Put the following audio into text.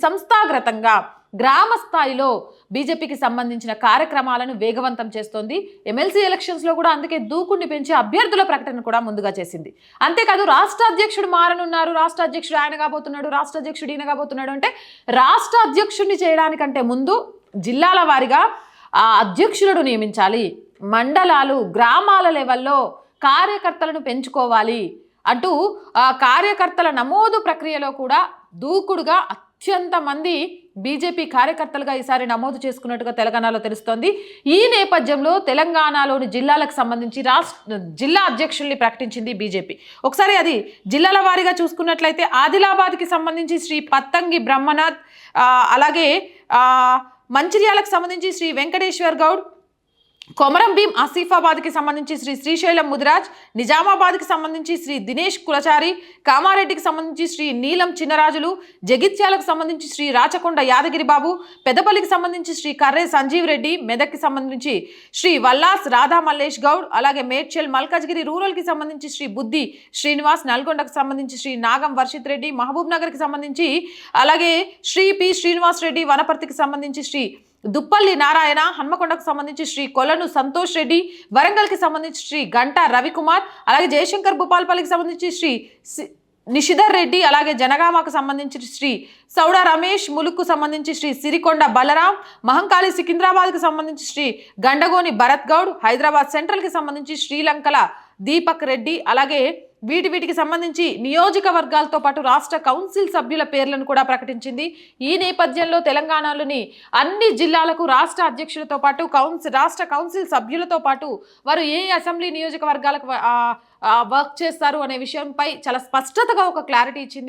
సంస్థాగతంగా గ్రామ స్థాయిలో బీజేపీకి సంబంధించిన కార్యక్రమాలను వేగవంతం చేస్తోంది. ఎమ్మెల్సీ ఎలక్షన్స్లో కూడా అందుకే దూకుడిని పెంచి అభ్యర్థుల ప్రకటన కూడా ముందుగా చేసింది. అంతేకాదు రాష్ట్ర అధ్యక్షుడు మారనున్నారు, రాష్ట్ర అధ్యక్షుడు ఆయన కాబోతున్నాడు, రాష్ట్ర అధ్యక్షుడు ఈయన కాబోతున్నాడు అంటే రాష్ట్ర అధ్యక్షుడిని చేయడానికంటే ముందు జిల్లాల వారీగా ఆ అధ్యక్షులను నియమించాలి, మండలాలు గ్రామాల లెవెల్లో కార్యకర్తలను పెంచుకోవాలి అంటూ కార్యకర్తల నమోదు ప్రక్రియలో కూడా దూకుడుగా అత్యంత మంది బీజేపీ కార్యకర్తలుగా ఈసారి నమోదు చేసుకున్నట్టుగా తెలంగాణలో తెలుస్తోంది. ఈ నేపథ్యంలో తెలంగాణలోని జిల్లాలకు సంబంధించి జిల్లా అధ్యక్షుల్ని ప్రకటించింది బీజేపీ. ఒకసారి అది జిల్లాల వారీగా చూసుకున్నట్లయితే ఆదిలాబాద్కి సంబంధించి శ్రీ పత్తంగి బ్రహ్మనాథ్, అలాగే మంచిర్యాలకు సంబంధించి శ్రీ వెంకటేశ్వర్ గౌడ్, కొమరం భీం ఆసిఫాబాద్కి సంబంధించి శ్రీ శ్రీశైలం ముదిరాజ్, నిజామాబాద్కి సంబంధించి శ్రీ దినేష్ కులచారి, కామారెడ్డికి సంబంధించి శ్రీ నీలం చిన్నరాజులు, జగిత్యాలకు సంబంధించి శ్రీ రాచకొండ యాదగిరి బాబు, పెద్దపల్లికి సంబంధించి శ్రీ కర్రే సంజీవ్ రెడ్డి, మెదక్కి సంబంధించి శ్రీ వల్లాస్ రాధా మల్లేష్ గౌడ్, అలాగే మేడ్చల్ మల్కజ్గిరి రూరల్కి సంబంధించి శ్రీ బుద్ధి శ్రీనివాస్, నల్గొండకు సంబంధించి శ్రీ నాగం వర్షిత్ రెడ్డి, మహబూబ్ నగర్కి సంబంధించి అలాగే శ్రీ పి శ్రీనివాస్ రెడ్డి, వనపర్తికి సంబంధించి శ్రీ దుప్పల్లి నారాయణ, హన్మకొండకు సంబంధించి శ్రీ కొలను సంతోష్ రెడ్డి, వరంగల్కి సంబంధించి శ్రీ గంటా రవికుమార్, అలాగే జయశంకర్ భూపాల్పల్లికి సంబంధించి శ్రీ నిషిధర్ రెడ్డి, అలాగే జనగామకు సంబంధించి శ్రీ సౌడా రమేష్, ములుక్కు సంబంధించి శ్రీ సిరికొండ బలరాం, మహంకాళి సికింద్రాబాద్కి సంబంధించి శ్రీ గండగోని భరత్ గౌడ్, హైదరాబాద్ సెంట్రల్కి సంబంధించి శ్రీలంకల దీపక్ రెడ్డి, అలాగే వీటికి సంబంధించి నియోజకవర్గాలతో పాటు రాష్ట్ర కౌన్సిల్ సభ్యుల పేర్లను కూడా ప్రకటించింది. ఈ నేపథ్యంలో తెలంగాణలోని అన్ని జిల్లాలకు రాష్ట్ర అధ్యక్షులతో పాటు రాష్ట్ర కౌన్సిల్ సభ్యులతో పాటు వారు ఏ అసెంబ్లీ నియోజకవర్గాలకు వర్క్ చేస్తారు అనే విషయంపై చాలా స్పష్టతగా ఒక క్లారిటీ ఇచ్చింది.